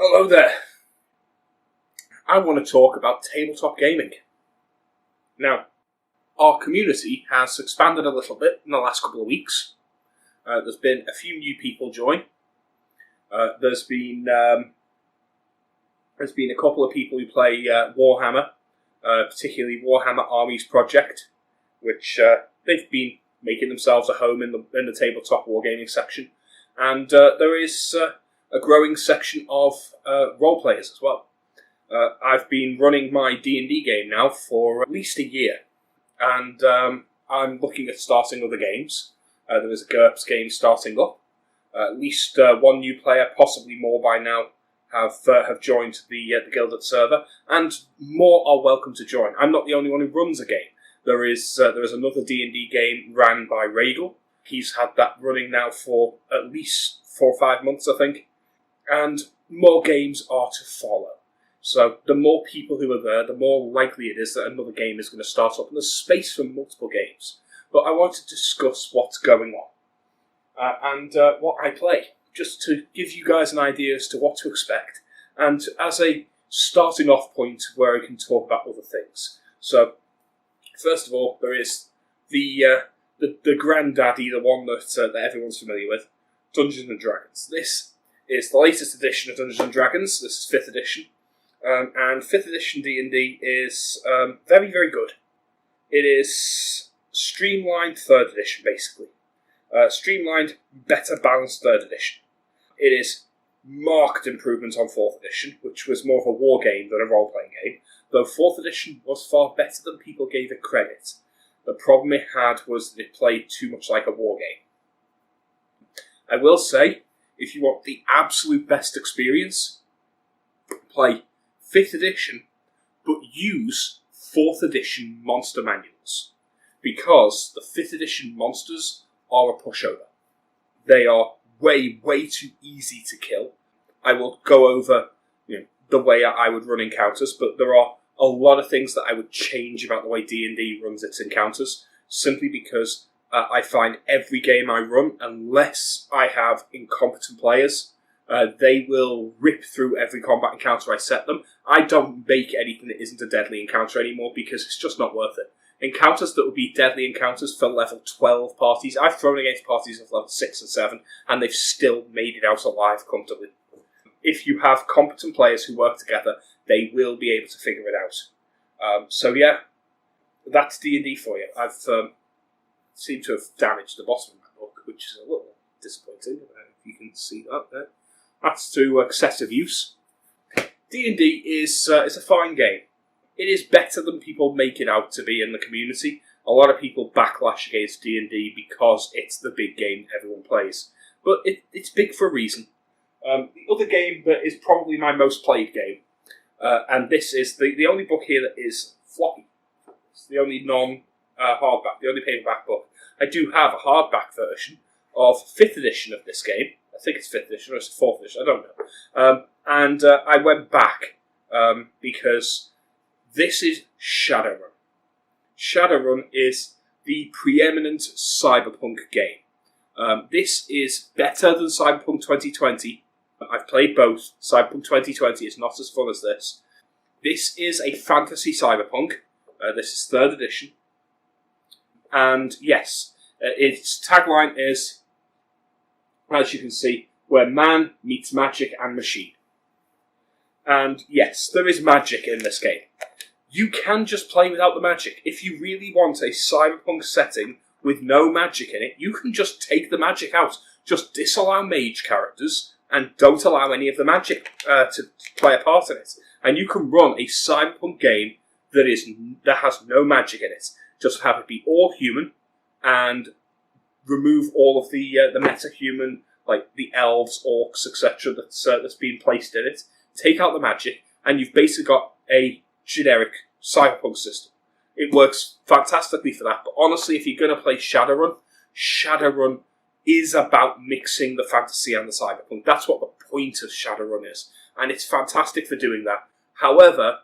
Hello there. I want to talk about tabletop gaming. Now, our community has expanded a little bit in the last couple of weeks. There's been a few new people join. There's been a couple of people who play Warhammer, particularly Warhammer Armies Project, which they've been making themselves a home in the tabletop wargaming section. And there is a growing section of role players as well. I've been running my D&D game now for at least a year, and I'm looking at starting other games. There is a GURPS game starting up. At least one new player, possibly more by now, have joined the Guilded server, and more are welcome to join. I'm not the only one who runs a game. There is another D&D game ran by Regal. He's had that running now for at least 4 or 5 months, I think. And more games are to follow. So the more people who are there, the more likely it is that another game is going to start up, and there's space for multiple games. But I want to discuss what's going on and what I play, just to give you guys an idea as to what to expect, and as a starting off point where I can talk about other things. So, first of all, there is the granddaddy, the one that everyone's familiar with, Dungeons and Dragons. This is the latest edition of Dungeons and Dragons. This is 5th edition. And 5th edition D&D is very, very good. It is streamlined 3rd edition, basically. Streamlined, better balanced 3rd edition. It is marked improvement on 4th edition, which was more of a war game than a role-playing game, though 4th edition was far better than people gave it credit. The problem it had was that it played too much like a war game. I will say, if you want the absolute best experience, play 5th edition, but use 4th edition monster manuals, because the 5th edition monsters are a pushover. They are way, way too easy to kill. I will go over the way I would run encounters, but there are a lot of things that I would change about the way D&D runs its encounters, simply because I find every game I run, unless I have incompetent players, they will rip through every combat encounter I set them. I don't make anything that isn't a deadly encounter anymore because it's just not worth it. Encounters that would be deadly encounters for level 12 parties, I've thrown against parties of level 6 and 7, and they've still made it out alive comfortably. If you have competent players who work together, they will be able to figure it out. So yeah, that's D&D for you. I've seemed to have damaged the bottom of my book, which is a little disappointing, if you can see that there. That's to excessive use. D&D is a fine game. It is better than people make it out to be in the community. A lot of people backlash against D&D because it's the big game everyone plays. But it's big for a reason. The other game that is probably my most played game, and this is the only book here that is floppy. It's the only non-hardback, the only paperback book. I do have a hardback version of 5th edition of this game. I think it's 5th edition or it's 4th edition, I don't know. And I went back because this is Shadowrun. Shadowrun is the preeminent cyberpunk game. This is better than Cyberpunk 2020. I've played both. Cyberpunk 2020 is not as fun as this. This is a fantasy cyberpunk. This is 3rd edition. And yes, its tagline is, as you can see, where man meets magic and machine. And yes, there is magic in this game. You can just play without the magic. If you really want a cyberpunk setting with no magic in it, you can just take the magic out. Just disallow mage characters and don't allow any of the magic to play a part in it. And you can run a cyberpunk game that has no magic in it. Just have it be all human and remove all of the meta-human, like the elves, orcs, etc. that's been placed in it. Take out the magic, and you've basically got a generic cyberpunk system. It works fantastically for that, but honestly, if you're going to play Shadowrun is about mixing the fantasy and the cyberpunk. That's what the point of Shadowrun is, and it's fantastic for doing that. However,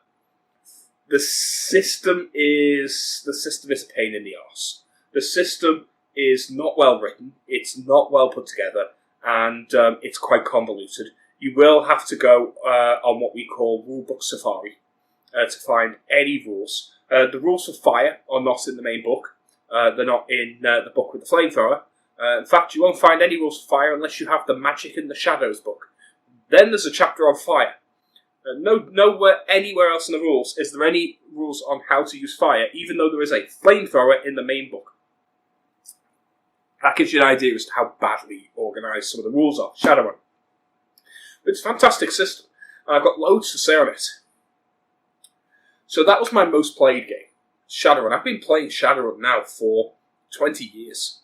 the system is a pain in the arse. The system is not well written, it's not well put together, and it's quite convoluted. You will have to go on what we call Rulebook Safari to find any rules. The rules for fire are not in the main book. They're not in the book with the flamethrower. In fact, you won't find any rules for fire unless you have the Magic in the Shadows book. Then there's a chapter on fire. Nowhere anywhere else in the rules is there any rules on how to use fire, even though there is a flamethrower in the main book. That gives you an idea as to how badly organised some of the rules are. Shadowrun. It's a fantastic system, and I've got loads to say on it. So that was my most played game, Shadowrun. I've been playing Shadowrun now for 20 years.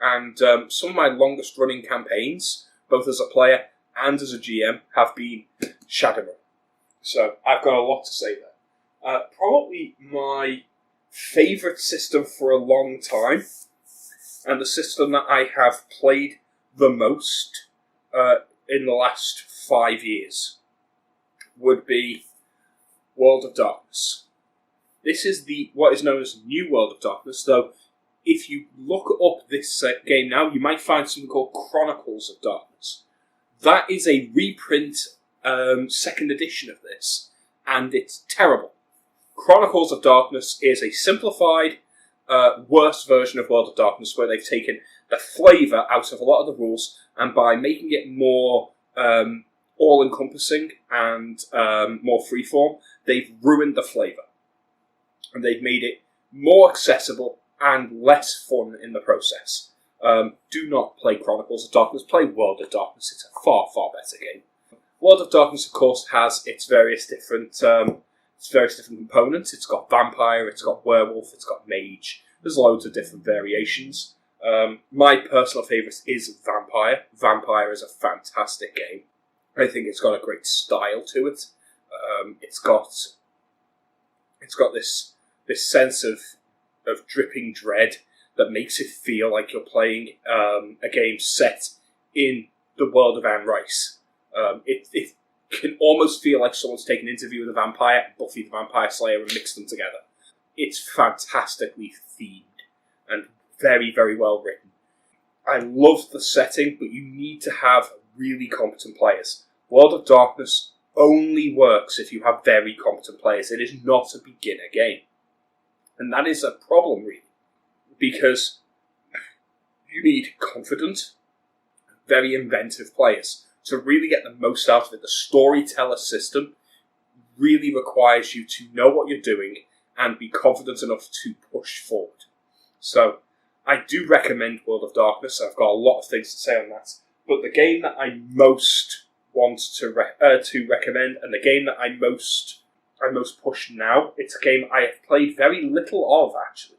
And some of my longest running campaigns, both as a player and as a GM, have been Shadowrun. So I've got a lot to say there. Probably my favourite system for a long time, and the system that I have played the most in the last 5 years, would be World of Darkness. This is what is known as New World of Darkness, though if you look up this game now, you might find something called Chronicles of Darkness. That is a reprint second edition of this, and it's terrible. Chronicles of Darkness is a simplified, worse version of World of Darkness, where they've taken the flavour out of a lot of the rules, and by making it more all-encompassing and more freeform, they've ruined the flavour. And they've made it more accessible and less fun in the process. Do not play Chronicles of Darkness, play World of Darkness. It's a far, far better game. World of Darkness, of course, has its various different components. It's got vampire, it's got werewolf, it's got mage. There's loads of different variations. My personal favourite is Vampire. Vampire is a fantastic game. I think it's got a great style to it. It's got this sense of dripping dread that makes it feel like you're playing a game set in the world of Anne Rice. It can almost feel like someone's taken an interview with a vampire, Buffy the Vampire Slayer, and mixed them together. It's fantastically themed and very, very well written. I love the setting, but you need to have really competent players. World of Darkness only works if you have very competent players. It is not a beginner game. And that is a problem, really, because you need confident, very inventive players to really get the most out of it. The storyteller system really requires you to know what you're doing and be confident enough to push forward. So I do recommend World of Darkness. I've got a lot of things to say on that. But the game that I most want to recommend, and the game that I most push now, it's a game I have played very little of, actually.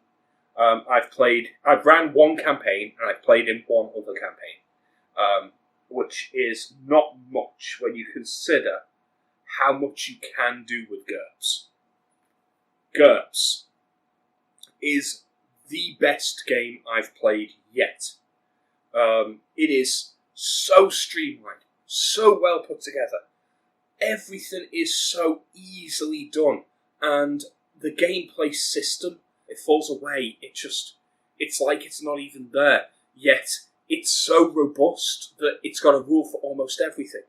I've ran one campaign, and I've played in one other campaign, which is not much when you consider how much you can do with GURPS. GURPS is the best game I've played yet. It is so streamlined, so well put together. Everything is so easily done, and the gameplay system, it falls away. It's like it's not even there. Yet it's so robust that it's got a rule for almost everything.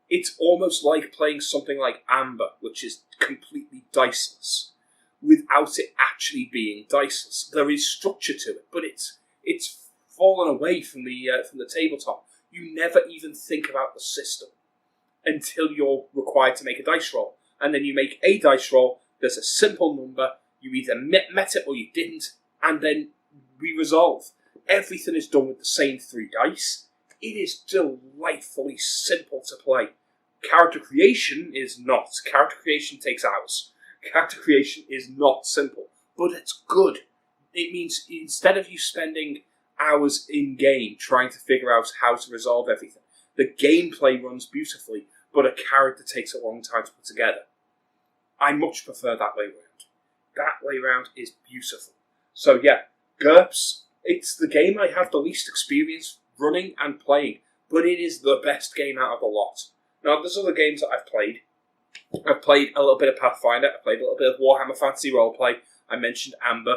It's almost like playing something like Amber, which is completely diceless, without it actually being diceless. There is structure to it, but it's fallen away from the tabletop. You never even think about the system until you're required to make a dice roll. And then you make a dice roll, there's a simple number, you either met it or you didn't, and then we resolve. Everything is done with the same 3 dice. It is delightfully simple to play. Character creation is not. Character creation takes hours. Character creation is not simple, but it's good. It means instead of you spending hours in-game trying to figure out how to resolve everything, the gameplay runs beautifully, but a character takes a long time to put together. I much prefer that way round. That way round is beautiful. So yeah, GURPS, it's the game I have the least experience running and playing, but it is the best game out of the lot. Now, there's other games that I've played. I've played a little bit of Pathfinder, I've played a little bit of Warhammer Fantasy Roleplay, I mentioned Amber,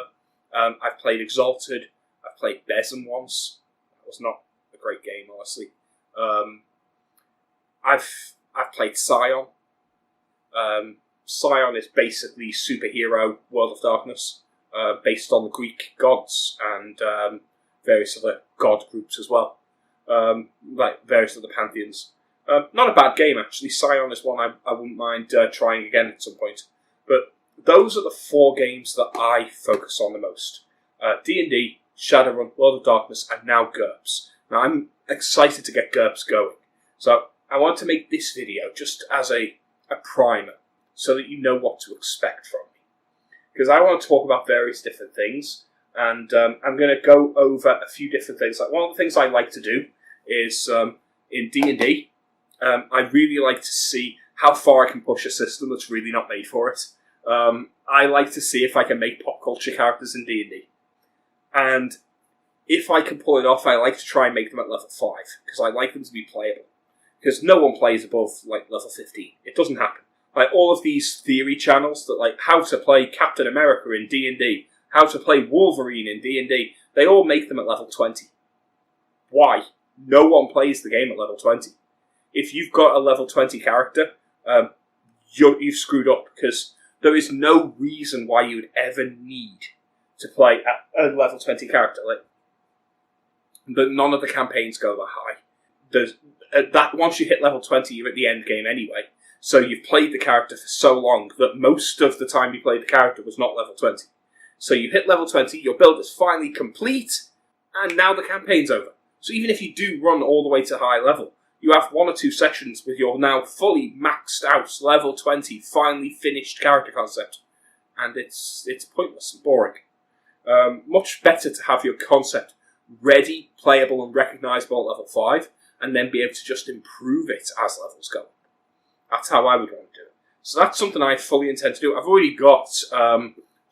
I've played Exalted, I've played Besom once. That was not a great game, honestly. I've played Scion. Scion is basically superhero World of Darkness, based on the Greek gods and various other god groups as well, like various other pantheons. Not a bad game, actually. Scion is one I wouldn't mind trying again at some point. But those are the 4 games that I focus on the most. D&D, Shadowrun, World of Darkness, and now GURPS. Now, I'm excited to get GURPS going. So, I want to make this video just as a primer, so that you know what to expect from me. Because I want to talk about various different things, and I'm going to go over a few different things. Like, one of the things I like to do is, in D&D, I really like to see how far I can push a system that's really not made for it. I like to see if I can make pop culture characters in D&D. And if I can pull it off, I like to try and make them at level 5, because I like them to be playable. Because no one plays above, like, level 15. It doesn't happen. Like, all of these theory channels that, like, how to play Captain America in D&D, how to play Wolverine in D&D, they all make them at level 20. Why? No one plays the game at level 20. If you've got a level 20 character, you've screwed up, because there is no reason why you would ever need to play a level 20 character. Like, but none of the campaigns go that high. There's that once you hit level 20, you're at the end game anyway. So you've played the character for so long that most of the time you played the character was not level 20. So you hit level 20, your build is finally complete, and now the campaign's over. So even if you do run all the way to high level, you have 1 or 2 sessions with your now fully maxed out level 20, finally finished character concept. And it's pointless and boring. Much better to have your concept ready, playable and recognisable at level 5, and then be able to just improve it as levels go. That's how I would want to do it. So that's something I fully intend to do. I've already got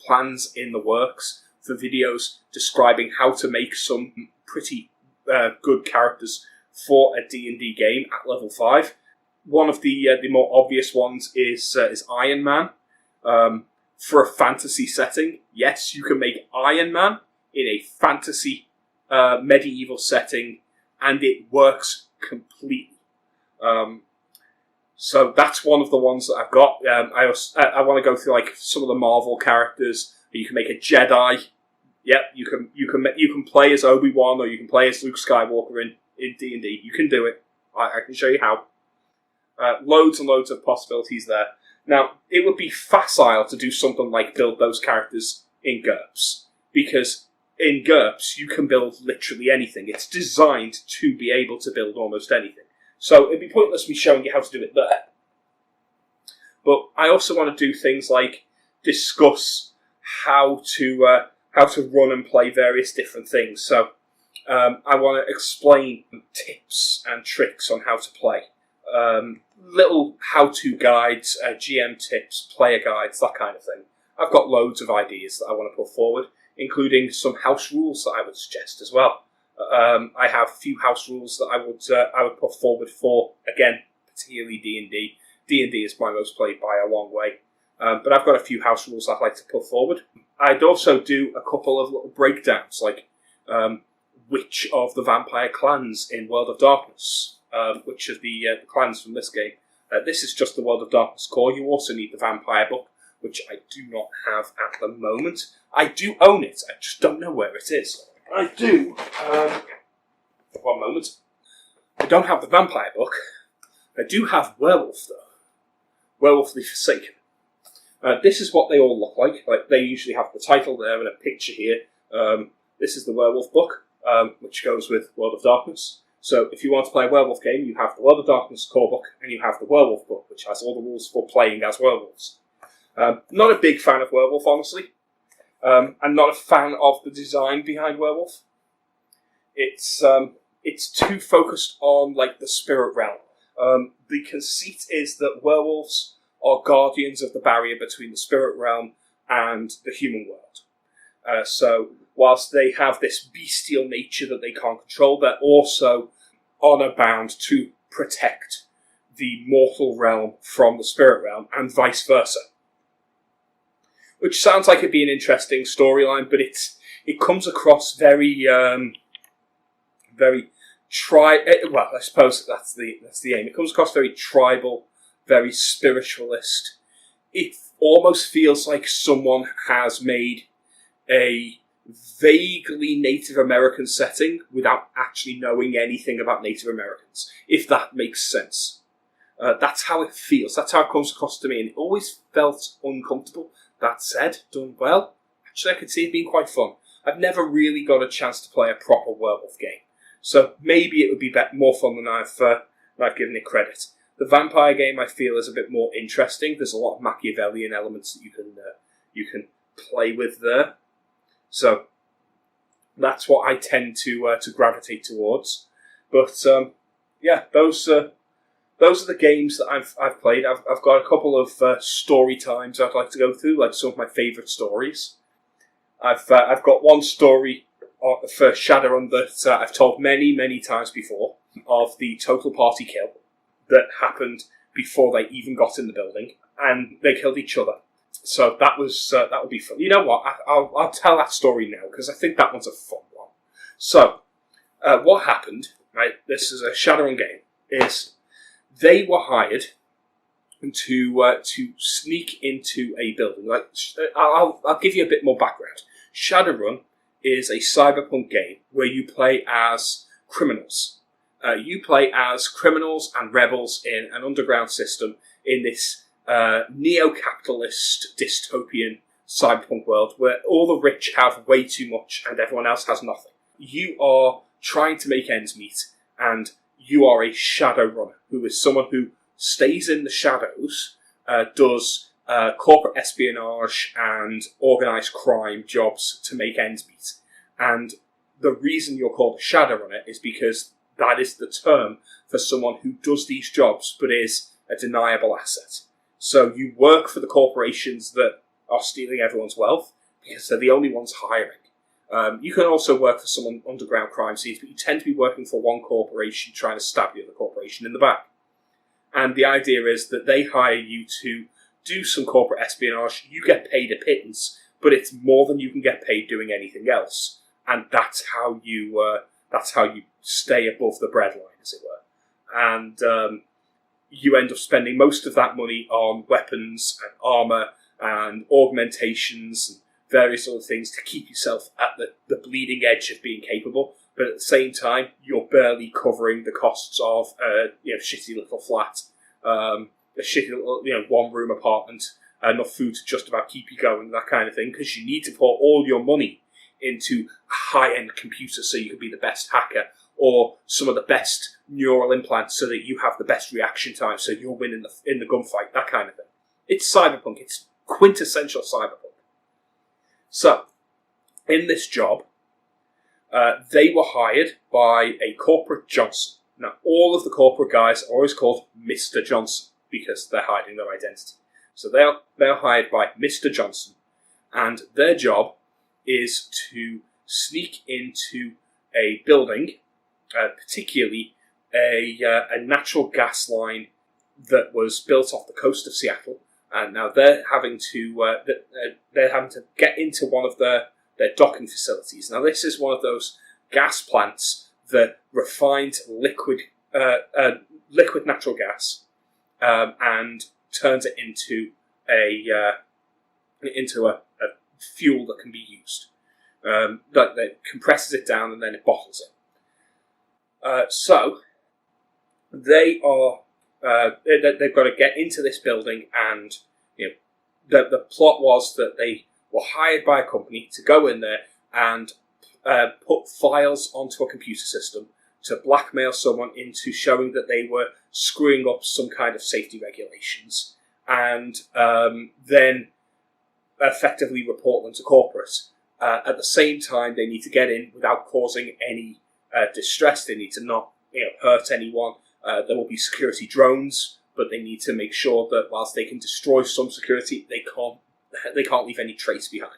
plans in the works for videos describing how to make some pretty good characters for a D&D game at level 5. One of the more obvious ones is Iron Man. For a fantasy setting, yes, you can make Iron Man in a fantasy medieval setting, and it works completely. So that's one of the ones that I've got. I want to go through like some of the Marvel characters. You can make a Jedi. Yep, you can play as Obi-Wan, or you can play as Luke Skywalker in D&D. You can do it. I can show you how. Loads and loads of possibilities there. Now, it would be facile to do something like build those characters in GURPS, because in GURPS you can build literally anything. It's designed to be able to build almost anything. So it'd be pointless me showing you how to do it there. But I also want to do things like discuss how to run and play various different things. So I want to explain tips and tricks on how to play. Little how-to guides, GM tips, player guides, that kind of thing. I've got loads of ideas that I want to put forward, including some house rules that I would suggest as well. I have a few house rules that I would put forward for, again, particularly D&D. D&D is my most played by a long way. But I've got a few house rules I'd like to put forward. I'd also do a couple of little breakdowns, like which of the vampire clans in World of Darkness, which of the clans from this game. This is just the World of Darkness core. You also need the vampire book, which I do not have at the moment. I do own it, I just don't know where it is. I do. One moment. I don't have the vampire book. I do have Werewolf, though. Werewolf the Forsaken. This is what they all look like. Like, they usually have the title there and a picture here. This is the Werewolf book, which goes with World of Darkness. So if you want to play a werewolf game, you have the World of Darkness core book, and you have the Werewolf book, which has all the rules for playing as werewolves. Not a big fan of Werewolf, honestly. I'm not a fan of the design behind Werewolf. It's too focused on like the spirit realm. The conceit is that werewolves are guardians of the barrier between the spirit realm and the human world. So whilst they have this bestial nature that they can't control, they're also honor bound to protect the mortal realm from the spirit realm, and vice versa. Which sounds like it'd be an interesting storyline, but it comes across very well, I suppose that's the aim. It comes across very tribal, very spiritualist. It almost feels like someone has made a vaguely Native American setting without actually knowing anything about Native Americans, if that makes sense. That's how it feels. That's how it comes across to me, and it always felt uncomfortable. That said, done well. Actually, I could see it being quite fun. I've never really got a chance to play a proper werewolf game, so maybe it would be more fun than I've given it credit. The vampire game, I feel, is a bit more interesting. There's a lot of Machiavellian elements that you can play with there. So that's what I tend to gravitate towards. But yeah, those are the games that I've played. I've got a couple of story times I'd like to go through, like some of my favourite stories. I've got one story for Shadowrun that I've told many times before, of the total party kill that happened before they even got in the building, and they killed each other. So that would be fun. You know what? I'll tell that story now, because I think that one's a fun one. So what happened? Right, this is a Shadowrun game. Is they were hired to sneak into a building. Like, I'll give you a bit more background. Shadowrun is a cyberpunk game where you play as criminals. You play as criminals and rebels in an underground system in this neo-capitalist dystopian cyberpunk world where all the rich have way too much and everyone else has nothing. You are trying to make ends meet, and you are a Shadowrunner, who is someone who stays in the shadows, does corporate espionage and organised crime jobs to make ends meet. And the reason you're called a Shadowrunner is because that is the term for someone who does these jobs but is a deniable asset. So you work for the corporations that are stealing everyone's wealth because they're the only ones hiring. You can also work for some underground crime scenes, but you tend to be working for one corporation trying to stab the other corporation in the back. And the idea is that they hire you to do some corporate espionage. You get paid a pittance, but it's more than you can get paid doing anything else. And that's how you stay above the breadline, as it were. And you end up spending most of that money on weapons and armour and augmentations and various other things to keep yourself at the bleeding edge of being capable. But at the same time, you're barely covering the costs of a shitty little flat, a shitty little one-room apartment, enough food to just about keep you going, that kind of thing, because you need to pour all your money into a high-end computer so you can be the best hacker, or some of the best neural implants so that you have the best reaction time so you'll win in the gunfight, that kind of thing. It's cyberpunk. It's quintessential cyberpunk. So, in this job, they were hired by a corporate Johnson. Now, all of the corporate guys are always called Mr. Johnson because they're hiding their identity. So they're hired by Mr. Johnson, and their job is to sneak into a building, particularly a natural gas line that was built off the coast of Seattle. And now they're having to get into one of their docking facilities. Now this is one of those gas plants that refined liquid natural gas and turns it into a fuel that can be used. That compresses it down and then it bottles it. So they are. They've got to get into this building, and the plot was that they were hired by a company to go in there and put files onto a computer system to blackmail someone into showing that they were screwing up some kind of safety regulations, and then effectively report them to corporate. At the same time, they need to get in without causing any distress. They need to not hurt anyone. There will be security drones, but they need to make sure that whilst they can destroy some security, they can't leave any trace behind.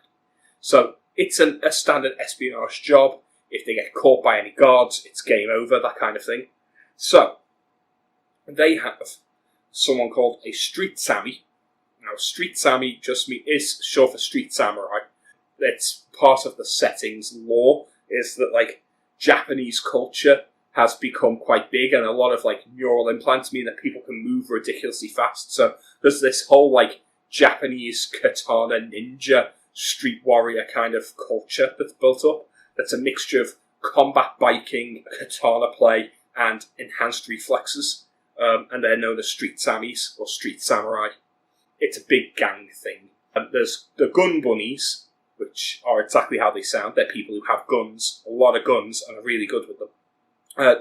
So it's a standard espionage job. If they get caught by any guards, it's game over, that kind of thing. So they have someone called a Street Sammy. Now, Street Sammy is short for Street Samurai. It's part of the setting's lore, is that Japanese culture has become quite big, and a lot of like neural implants mean that people can move ridiculously fast. So there's this whole like Japanese katana ninja street warrior kind of culture that's built up. That's a mixture of combat biking, katana play, and enhanced reflexes. And they're known as street samis or street samurai. It's a big gang thing. There's the gun bunnies, which are exactly how they sound. They're people who have guns, a lot of guns, and are really good with them.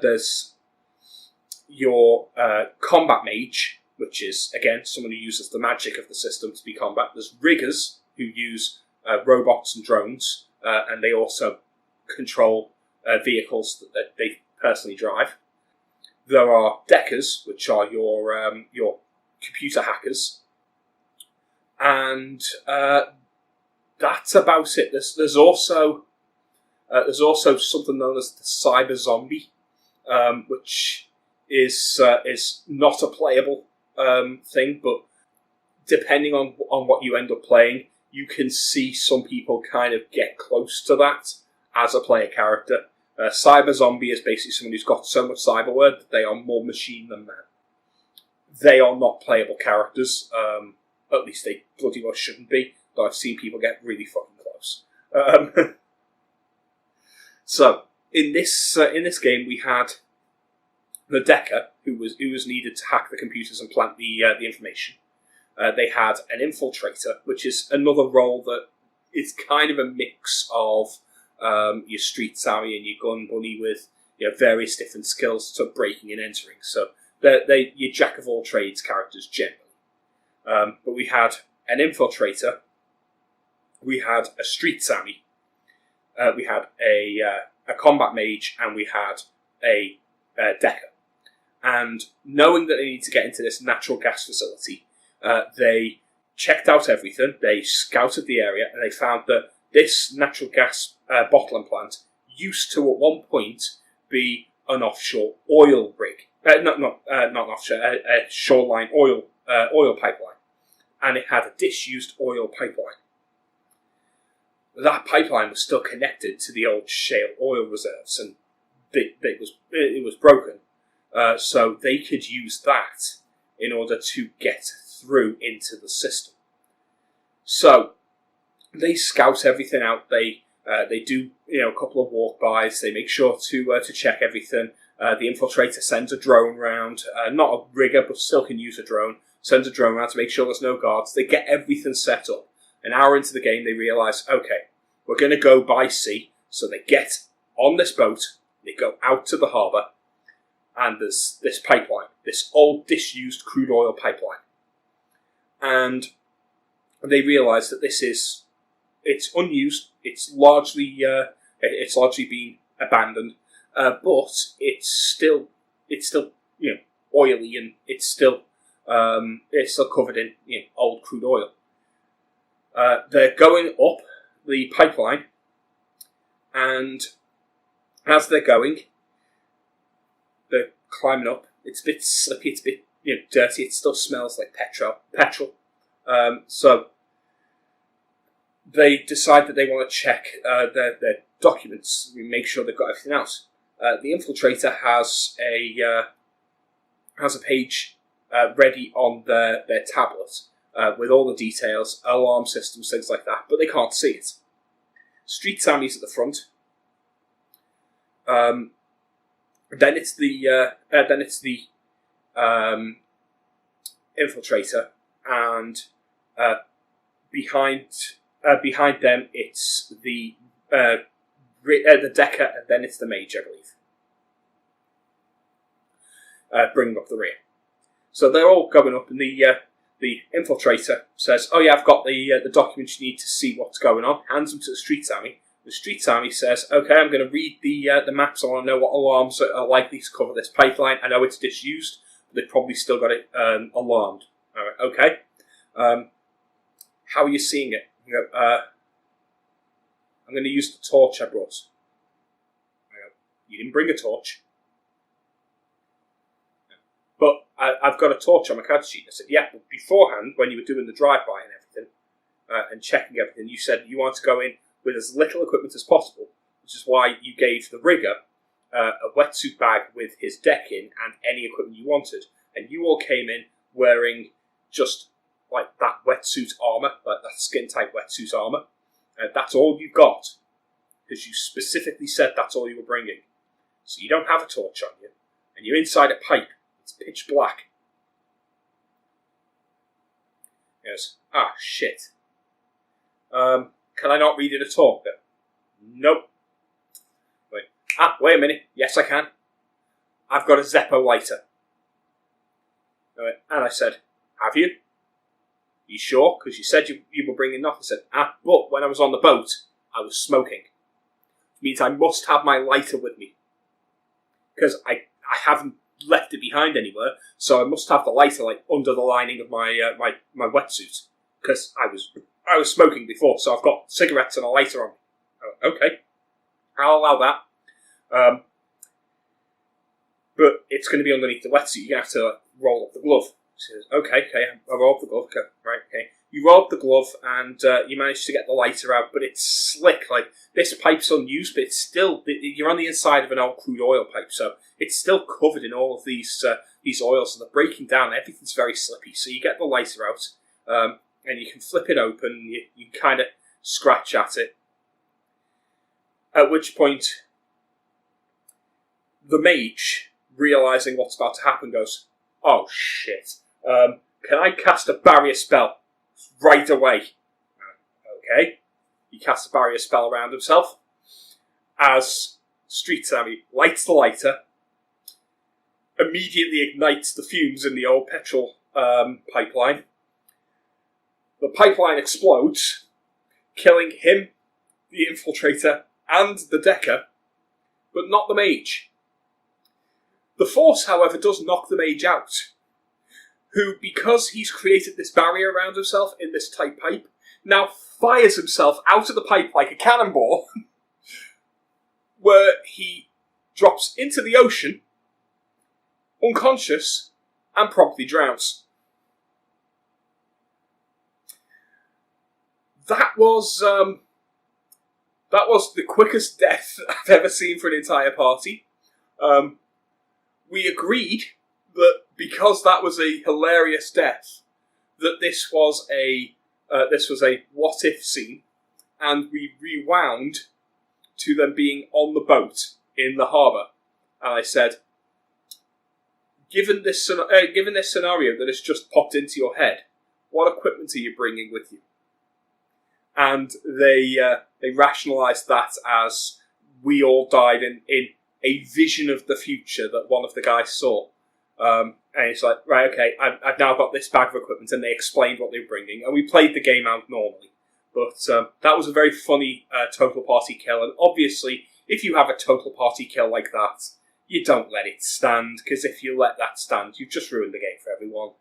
There's your combat mage, which is, again, someone who uses the magic of the system to be combat. There's riggers, who use robots and drones, and they also control vehicles that they personally drive. There are deckers, which are your computer hackers, and that's about it. There's also something known as the cyber zombie, which is not a playable thing, but depending on what you end up playing, you can see some people kind of get close to that as a player character. Cyber zombie is basically someone who's got so much cyberware that they are more machine than man. They are not playable characters. At least they bloody well shouldn't be. Though I've seen people get really fucking close. So in this game, we had the Decker, who was needed to hack the computers and plant the information. They had an Infiltrator, which is another role that is kind of a mix of your Street Sammy and your Gun Bunny with various different skills to breaking and entering. So they're your jack of all trades characters generally. But we had an Infiltrator, we had a Street Sammy, we had a Combat Mage, and we had a Decker. And knowing that they need to get into this natural gas facility, they checked out everything, they scouted the area, and they found that this natural gas bottling plant used to, at one point, be an offshore oil rig. Not offshore, a shoreline oil pipeline. And it had a disused oil pipeline. That pipeline was still connected to the old shale oil reserves, and it was broken. So they could use that in order to get through into the system. So they scout everything out. They do a couple of walk-bys. They make sure to check everything. The Infiltrator sends a drone round, not a rigger, but still can use a drone. Sends a drone round to make sure there's no guards. They get everything set up. An hour into the game, they realise, okay, we're going to go by sea. So they get on this boat. They go out to the harbour, and there's this pipeline, this old disused crude oil pipeline, and they realise that it's unused. It's largely been abandoned, but it's still oily, and it's still covered in old crude oil. They're going up the pipeline, and as they're going, they're climbing up. It's a bit slippy. It's a bit dirty. It still smells like petrol. So they decide that they want to check their documents, make sure they've got everything else. The Infiltrator has a page ready on their tablet with all the details, alarm systems, things like that, but they can't see it. Street Sammy's at the front. Then it's the Infiltrator, and behind them it's the Decker, and then it's the Mage, I believe. Bringing up the rear. So they're all going up, and the Infiltrator says, "Oh yeah, I've got the documents you need to see what's going on." Hands them to the Street Sammy. The Street Sammy says, "Okay, I'm going to read the maps. I want to know what alarms are likely to cover this pipeline. I know it's disused, but they've probably still got it alarmed." All right, okay. How are you seeing it? You go, I'm going to use the torch I brought. I go, you didn't bring a torch. But I've got a torch on my character sheet. I said, yeah, but beforehand, when you were doing the drive-by and everything, and checking everything, you said you wanted to go in with as little equipment as possible, which is why you gave the rigger a wetsuit bag with his deck in and any equipment you wanted. And you all came in wearing just like that wetsuit armour, like that skin-tight wetsuit armour. That's all you've got, because you specifically said that's all you were bringing. So you don't have a torch on you, and you're inside a pipe. It's pitch black. He goes, shit. Can I not read it at all? Nope. Wait a minute. Yes, I can. I've got a Zeppo lighter. And I said, have you? You sure? Because you said you were bringing nothing. I said, but when I was on the boat, I was smoking. Which means I must have my lighter with me. Because I haven't left it behind anywhere, so I must have the lighter like under the lining of my my wetsuit. Because I was smoking before, so I've got cigarettes and a lighter on me. Okay, I'll allow that. But it's going to be underneath the wetsuit. You're going to have to roll up the glove. She says, okay, I roll up the glove. Okay, right, okay. You roll up the glove and you manage to get the lighter out, but it's slick. Like, this pipe's unused, but it's still, you're on the inside of an old crude oil pipe, so it's still covered in all of these oils, and they're breaking down. Everything's very slippy. So you get the lighter out, and you can flip it open. You kind of scratch at it. At which point, the mage, realising what's about to happen, goes, oh shit, can I cast a barrier spell right away? Okay. He casts a barrier spell around himself. As Street Sammy lights the lighter, immediately ignites the fumes in the old petrol pipeline. The pipeline explodes, killing him, the infiltrator, and the decker, but not the mage. The force, however, does knock the mage out, who, because he's created this barrier around himself in this tight pipe, now fires himself out of the pipe like a cannonball, where he drops into the ocean, unconscious, and promptly drowns. That was the quickest death I've ever seen for an entire party. We agreed that because that was a hilarious death, that this was a what if scene, and we rewound to them being on the boat in the harbour. And I said, given this scenario that has just popped into your head, what equipment are you bringing with you? And they rationalised that as we all died in a vision of the future that one of the guys saw. And it's like, right, okay, I've now got this bag of equipment, and they explained what they were bringing, and we played the game out normally. But that was a very funny total party kill, and obviously, if you have a total party kill like that, you don't let it stand, because if you let that stand, you've just ruined the game for everyone.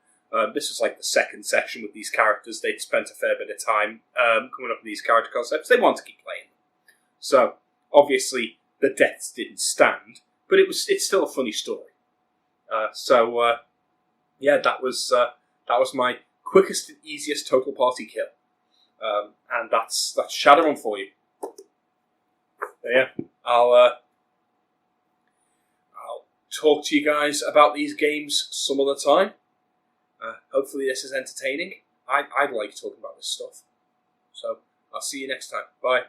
This was like the second session with these characters. They'd spent a fair bit of time coming up with these character concepts. They want to keep playing them. So, obviously, the deaths didn't stand, but it's still a funny story. Yeah, that was my quickest and easiest total party kill. And that's Shadowrun for you. So yeah, I'll talk to you guys about these games some other time. Hopefully this is entertaining. I like talking about this stuff. So I'll see you next time. Bye.